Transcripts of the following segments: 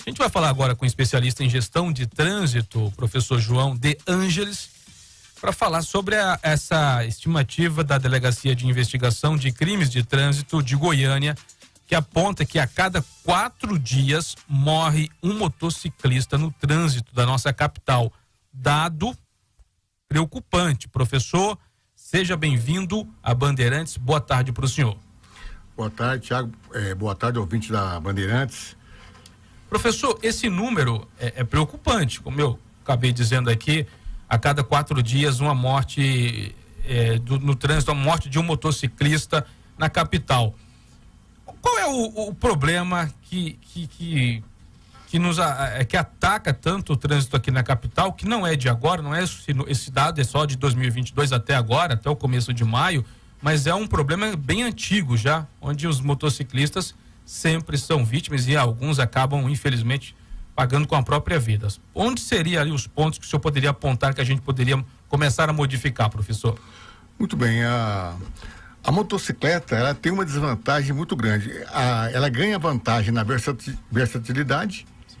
A gente vai falar agora com o especialista em gestão de trânsito, o professor João de Ângeles, para falar sobre essa estimativa da Delegacia de Investigação de Crimes de Trânsito de Goiânia, que aponta que a cada 4 dias morre um motociclista no trânsito da nossa capital. Dado preocupante. Professor, seja bem-vindo a Bandeirantes. Boa tarde para o senhor. Boa tarde, Thiago. Boa tarde, ouvinte da Bandeirantes. Professor, esse número é preocupante, como eu acabei dizendo aqui, a cada 4 dias uma morte no trânsito, a morte de um motociclista na capital. Qual é o problema que ataca tanto o trânsito aqui na capital, que não é de agora, não é esse dado é só de 2022 até agora, até o começo de maio, mas é um problema bem antigo já, onde os motociclistas sempre são vítimas e alguns acabam, infelizmente, pagando com a própria vida. Onde seriam ali os pontos que o senhor poderia apontar que a gente poderia começar a modificar, professor? Muito bem, a motocicleta, ela tem uma desvantagem muito grande. Ela ganha vantagem na versatilidade. Sim.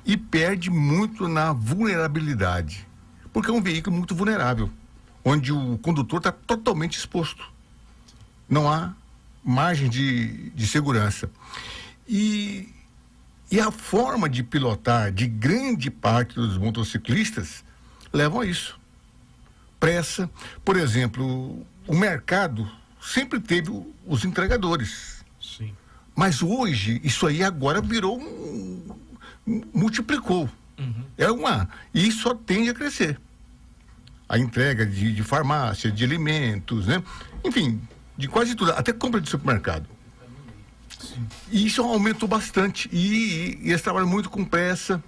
E perde muito na vulnerabilidade, porque é um veículo muito vulnerável, onde o condutor está totalmente exposto. Não há margem de segurança. E a forma de pilotar de grande parte dos motociclistas levam a isso. Pressa. Por exemplo, o mercado sempre teve os entregadores. Sim. Mas hoje, isso aí agora virou multiplicou. Uhum. E só tende a crescer. A entrega de farmácia, de alimentos, né? Enfim, de quase tudo, até compra de supermercado. Sim. E isso aumentou bastante. E eles trabalham muito com pressa.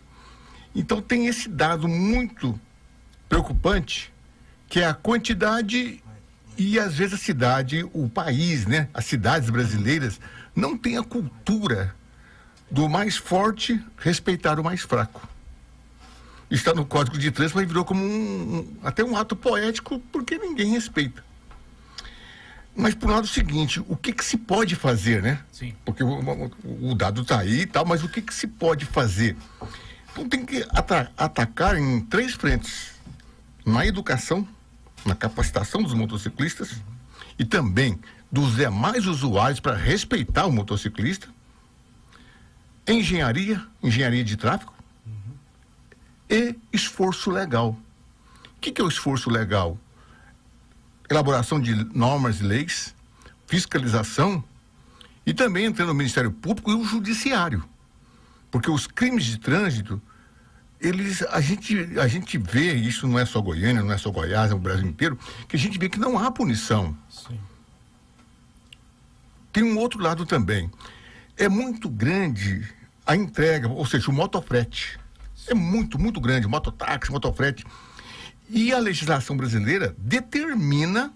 Então tem esse dado muito preocupante, que é a quantidade. E às vezes a cidade, o país, né? As cidades brasileiras não têm a cultura do mais forte respeitar o mais fraco. Está no Código de Trânsito, mas virou como até um ato poético, porque ninguém respeita. Mas por lado seguinte, o que se pode fazer, né? Sim. Porque o dado está aí e tal, mas o que se pode fazer? Então tem que atacar em 3 frentes: na educação, na capacitação dos motociclistas e também dos demais usuários para respeitar o motociclista, engenharia de tráfego e esforço legal. O que é o esforço legal? Elaboração de normas e leis, fiscalização e também entrando no Ministério Público e o Judiciário, porque os crimes de trânsito a gente vê, isso não é só Goiânia, não é só Goiás, é o Brasil inteiro, que a gente vê que não há punição. Sim. Tem um outro lado também. É muito grande a entrega, ou seja, o motofrete. Sim. É muito, muito grande, mototáxi, motofrete. E a legislação brasileira determina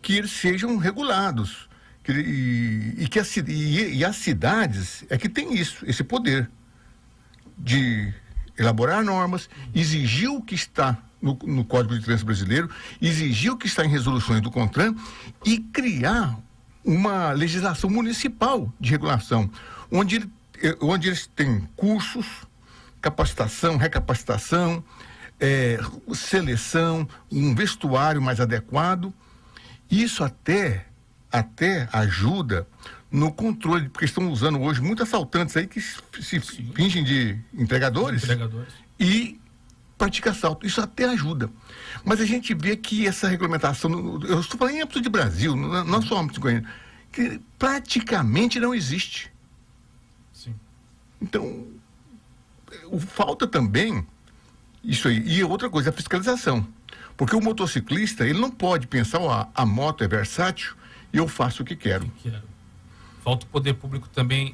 que eles sejam regulados. E as cidades é que tem isso, esse poder de elaborar normas, exigir o que está no Código de Trânsito Brasileiro, exigir o que está em resoluções do CONTRAN e criar uma legislação municipal de regulação, onde eles têm cursos, capacitação, recapacitação, seleção, um vestuário mais adequado. Isso até ajuda no controle, porque estão usando hoje muitos assaltantes aí que se fingem de entregadores e praticam assalto. Isso até ajuda. Mas a gente vê que essa regulamentação, eu estou falando em âmbito de Brasil, não só âmbito de Goiânia, que praticamente não existe. Sim. Então, falta também isso aí. E outra coisa, a fiscalização. Porque o motociclista, ele não pode pensar, a moto é versátil e eu faço o que quero. Falta o poder público também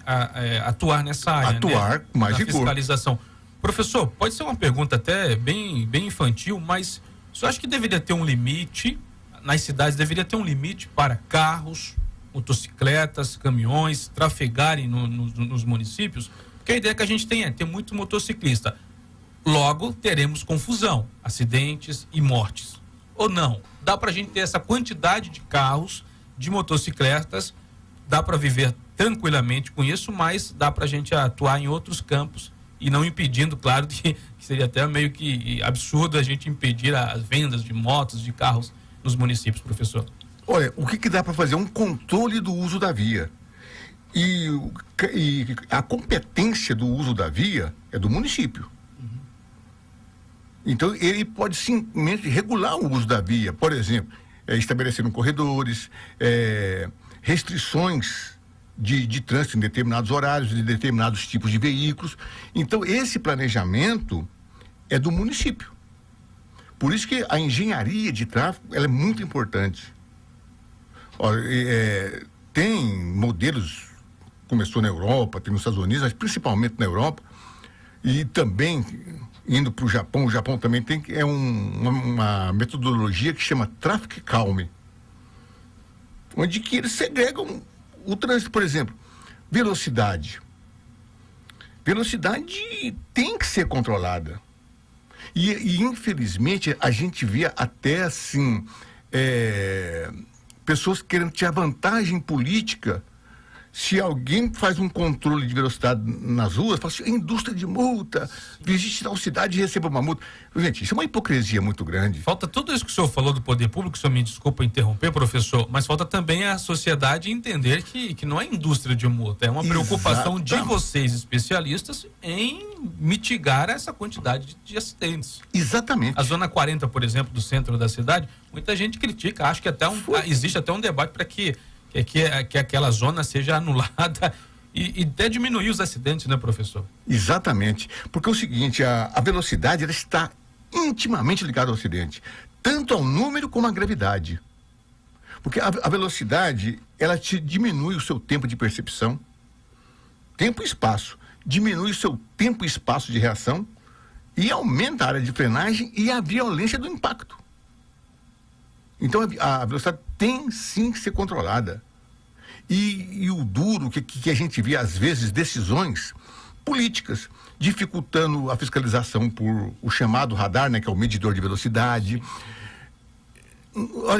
atuar nessa área, atuar com mais rigor. Fiscalização. Professor, pode ser uma pergunta até bem infantil, mas o senhor acha que deveria ter um limite, nas cidades deveria ter um limite para carros, motocicletas, caminhões trafegarem nos municípios? Porque a ideia que a gente tem ter muito motociclista. Logo, teremos confusão, acidentes e mortes. Ou não? Dá para a gente ter essa quantidade de carros, de motocicletas, dá para viver tranquilamente com isso, mas dá para a gente atuar em outros campos e não impedindo, claro, que seria até meio que absurdo a gente impedir as vendas de motos, de carros nos municípios, professor. Olha, o que dá para fazer? Um controle do uso da via. E a competência do uso da via é do município. Então, ele pode simplesmente regular o uso da via. Por exemplo, estabelecendo corredores, restrições de trânsito em determinados horários, de determinados tipos de veículos. Então, esse planejamento é do município. Por isso que a engenharia de tráfego ela é muito importante. Tem modelos, começou na Europa, tem nos Estados Unidos, mas principalmente na Europa, e também indo para o Japão também tem uma metodologia que chama Traffic Calm, onde que eles segregam o trânsito. Por exemplo, velocidade tem que ser controlada e infelizmente a gente vê até assim pessoas querendo tirar vantagem política. Se alguém faz um controle de velocidade nas ruas, fala assim, indústria de multa, visite tal cidade e receba uma multa. Gente, isso é uma hipocrisia muito grande. Falta tudo isso que o senhor falou do poder público, o senhor me desculpa interromper, professor, mas falta também a sociedade entender que não é indústria de multa, é uma preocupação de vocês, especialistas, em mitigar essa quantidade de acidentes. Exatamente. A zona 40, por exemplo, do centro da cidade, muita gente critica, acho que existe até um debate para que aquela zona seja anulada e até diminuir os acidentes, né, professor? Exatamente, porque é o seguinte, a velocidade ela está intimamente ligada ao acidente, tanto ao número como à gravidade. Porque a velocidade, ela te diminui o seu tempo de percepção, tempo e espaço, diminui o seu tempo e espaço de reação e aumenta a área de frenagem e a violência do impacto. Então a velocidade tem sim que ser controlada. E o duro que a gente vê, às vezes, decisões políticas, dificultando a fiscalização por o chamado radar, né, que é o medidor de velocidade.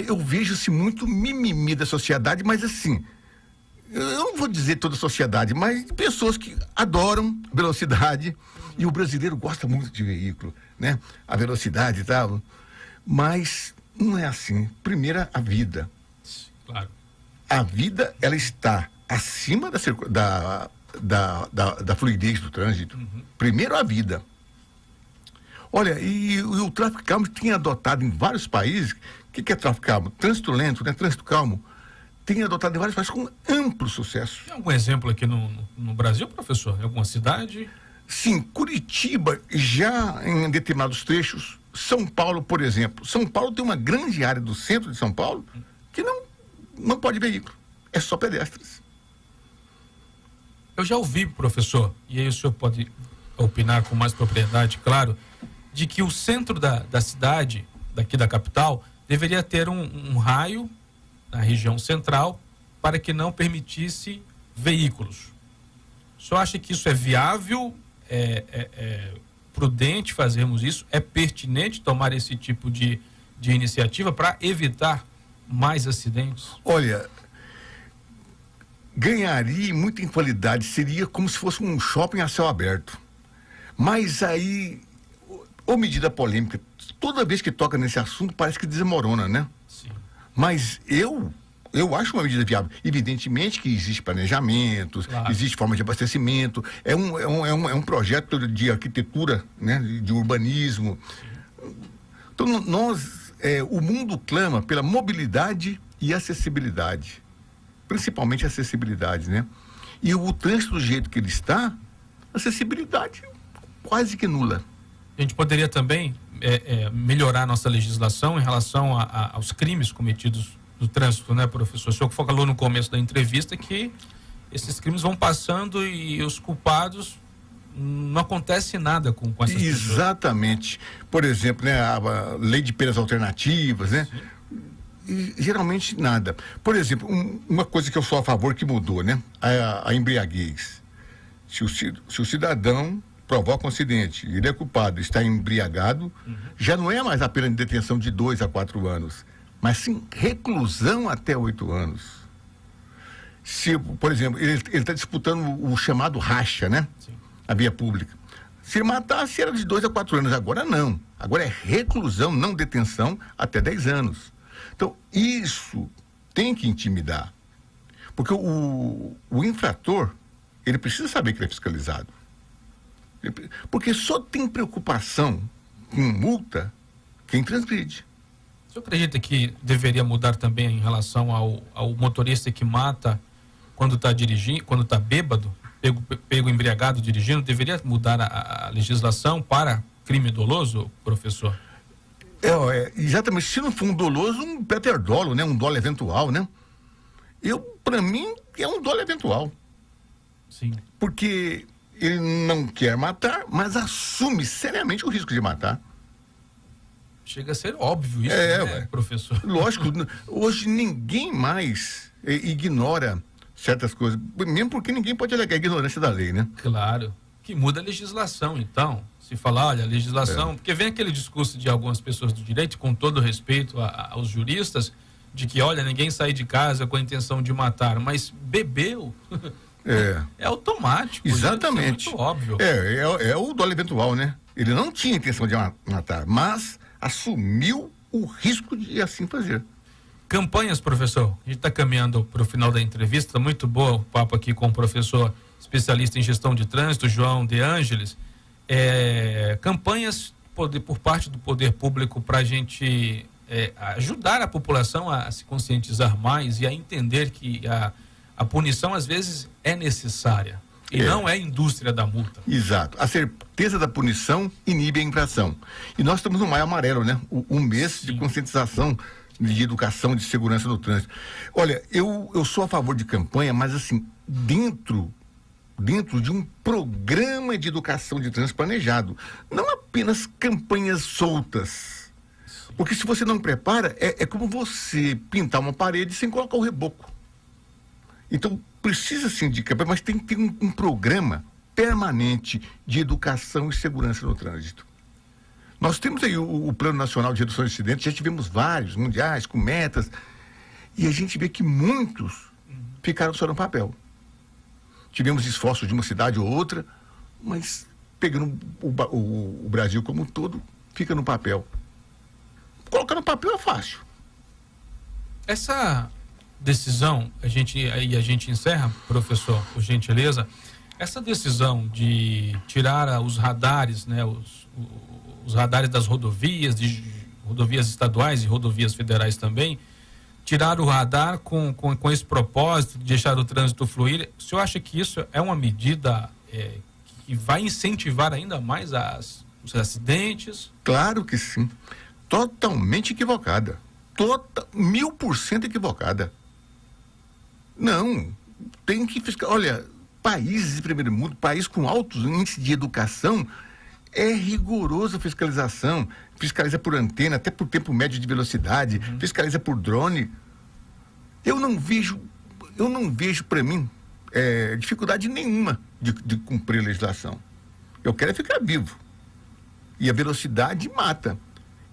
Eu vejo-se muito mimimi da sociedade, mas assim, eu não vou dizer toda a sociedade, mas pessoas que adoram velocidade, e o brasileiro gosta muito de veículo, né? A velocidade e tal, mas não é assim. Primeiro, a vida. Claro. A vida, ela está acima da fluidez do trânsito. Primeiro, a vida. Olha, e o tráfego calmo tem adotado em vários países. O que é tráfego calmo? Trânsito lento, né? Trânsito calmo. Tem adotado em vários países com amplo sucesso. Tem algum exemplo aqui no Brasil, professor? Em alguma cidade? Sim, Curitiba, já em determinados trechos. São Paulo, por exemplo. São Paulo tem uma grande área do centro de São Paulo que não pode veículo, é só pedestres. Eu já ouvi, professor, e aí o senhor pode opinar com mais propriedade, claro, de que o centro da cidade, daqui da capital, deveria ter um raio na região central para que não permitisse veículos. O senhor acha que isso é viável? É prudente fazermos isso? É pertinente tomar esse tipo de iniciativa para evitar mais acidentes? Olha, ganharia muita em qualidade, seria como se fosse um shopping a céu aberto. Mas aí, ou medida polêmica, toda vez que toca nesse assunto parece que desmorona, né? Sim. Mas eu acho uma medida viável. Evidentemente que existe planejamento, claro, existe forma de abastecimento, é um projeto de arquitetura, né? De urbanismo. Sim. Então o mundo clama pela mobilidade e acessibilidade, principalmente acessibilidade, né? E o trânsito do jeito que ele está, acessibilidade quase que nula. A gente poderia também melhorar nossa legislação em relação aos crimes cometidos no trânsito, né, professor? O senhor falou no começo da entrevista que esses crimes vão passando e os culpados não acontece nada com essas pessoas. Exatamente. Por exemplo, né, a lei de penas alternativas, né? E, geralmente nada. Por exemplo, uma coisa que eu sou a favor que mudou, né? A embriaguez. Se o cidadão provoca um acidente, ele é culpado, está embriagado, já não é mais a pena de detenção de 2 a 4 anos, mas sim reclusão até 8 anos. Se, por exemplo, ele está disputando o chamado racha, né? Sim. A via pública. Se ele matasse, era de 2 a 4 anos. Agora não. Agora é reclusão, não detenção, até 10 anos. Então, isso tem que intimidar. Porque o infrator, ele precisa saber que ele é fiscalizado. Porque só tem preocupação com multa quem transgride. O senhor acredita que deveria mudar também em relação ao motorista que mata quando está dirigindo, quando está bêbado, pego embriagado dirigindo? Deveria mudar a legislação para crime doloso, professor? Exatamente. Se não for um doloso, um peterdolo, né? Um dolo eventual, né? Para mim, é um dolo eventual. Sim. Porque ele não quer matar, mas assume seriamente o risco de matar. Chega a ser óbvio isso, né, professor? Lógico, hoje ninguém mais ignora certas coisas, mesmo porque ninguém pode alegar a ignorância da lei, né? Claro, que muda a legislação, então. Se falar, olha, a legislação... Porque vem aquele discurso de algumas pessoas do direito, com todo respeito aos juristas, de que, olha, ninguém sai de casa com a intenção de matar, mas bebeu... É automático. Exatamente. Isso é muito óbvio. É o dolo eventual, né? Ele não tinha intenção de matar, mas assumiu o risco de assim fazer. Campanhas, professor. A gente está caminhando para o final da entrevista. Muito boa o papo aqui com o professor especialista em gestão de trânsito, João De Ângeles. Campanhas por parte do poder público para a gente ajudar a população a se conscientizar mais e a entender que a punição às vezes é necessária e não é indústria da multa. Exato. A certeza da punição inibe a infração. E nós estamos no Maio Amarelo, né? Um mês de conscientização, de educação, de segurança no trânsito. Olha, eu sou a favor de campanha, mas assim, dentro de um programa de educação de trânsito planejado. Não apenas campanhas soltas. Porque se você não prepara, é como você pintar uma parede sem colocar o reboco. Então, precisa sim de campanha, mas tem que ter um programa permanente de educação e segurança no trânsito. Nós temos aí o Plano Nacional de Redução de Acidentes, já tivemos vários mundiais com metas, e a gente vê que muitos ficaram só no papel. Tivemos esforços de uma cidade ou outra, mas pegando o Brasil como um todo, fica no papel. Colocar no papel é fácil. Essa decisão, a gente encerra, professor, por gentileza, essa decisão de tirar os radares, né, os radares das rodovias, de rodovias estaduais e rodovias federais também, tirar o radar com esse propósito de deixar o trânsito fluir, o senhor acha que isso é uma medida que vai incentivar ainda mais os acidentes? Claro que sim. Totalmente equivocada. 1000% equivocada. Não, tem que fiscalizar. Olha, países de primeiro mundo, país com altos índices de educação, é rigorosa a fiscalização. Fiscaliza por antena, até por tempo médio de velocidade, fiscaliza por drone. Eu não vejo para mim dificuldade nenhuma de cumprir a legislação. Eu quero ficar vivo. E a velocidade mata.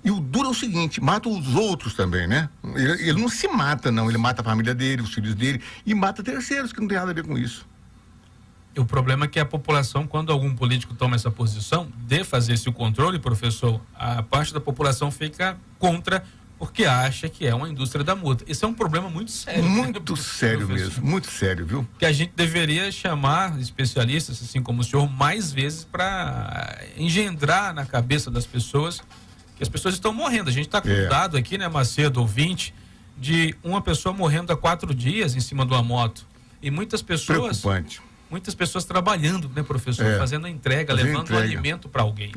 E o duro é o seguinte, mata os outros também, né? Ele não se mata, não. Ele mata a família dele, os filhos dele, e mata terceiros, que não tem nada a ver com isso. E o problema é que a população, quando algum político toma essa posição de fazer esse controle, professor, a parte da população fica contra, porque acha que é uma indústria da multa. Isso é um problema muito sério. Muito né, sério mesmo, muito sério, viu? Que a gente deveria chamar especialistas, assim como o senhor, mais vezes para engendrar na cabeça das pessoas que as pessoas estão morrendo. A gente está com um dado aqui, né, Macedo, ouvinte, de uma pessoa morrendo há 4 dias em cima de uma moto. E muitas pessoas... Preocupante. Muitas pessoas trabalhando, né, professor? Fazendo a entrega, levando o alimento para alguém.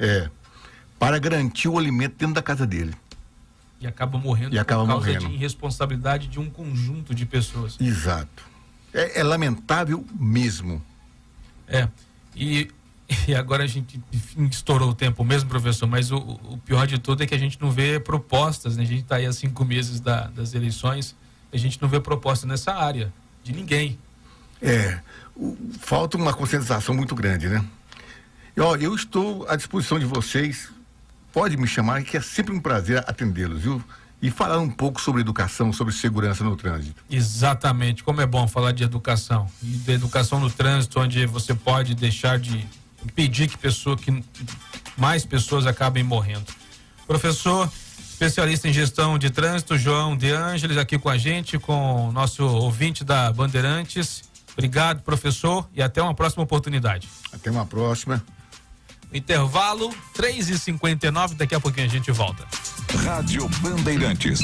Para garantir o alimento dentro da casa dele. E acaba morrendo por causa de irresponsabilidade de um conjunto de pessoas. Exato. É lamentável mesmo. E agora a gente estourou o tempo mesmo, professor, mas o pior de tudo é que a gente não vê propostas, né? A gente está aí há 5 meses das eleições, a gente não vê proposta nessa área, de ninguém. Falta uma conscientização muito grande, né? Eu estou à disposição de vocês, pode me chamar, que é sempre um prazer atendê-los, viu? e falar um pouco sobre educação, sobre segurança no trânsito. Exatamente, como é bom falar de educação e de educação no trânsito, onde você pode deixar de impedir que mais pessoas acabem morrendo. Professor, especialista em gestão de trânsito, João De Ângeles, aqui com a gente, com o nosso ouvinte da Bandeirantes. Obrigado, professor, e até uma próxima oportunidade. Até uma próxima. Intervalo 3h59, daqui a pouquinho a gente volta. Rádio Bandeirantes.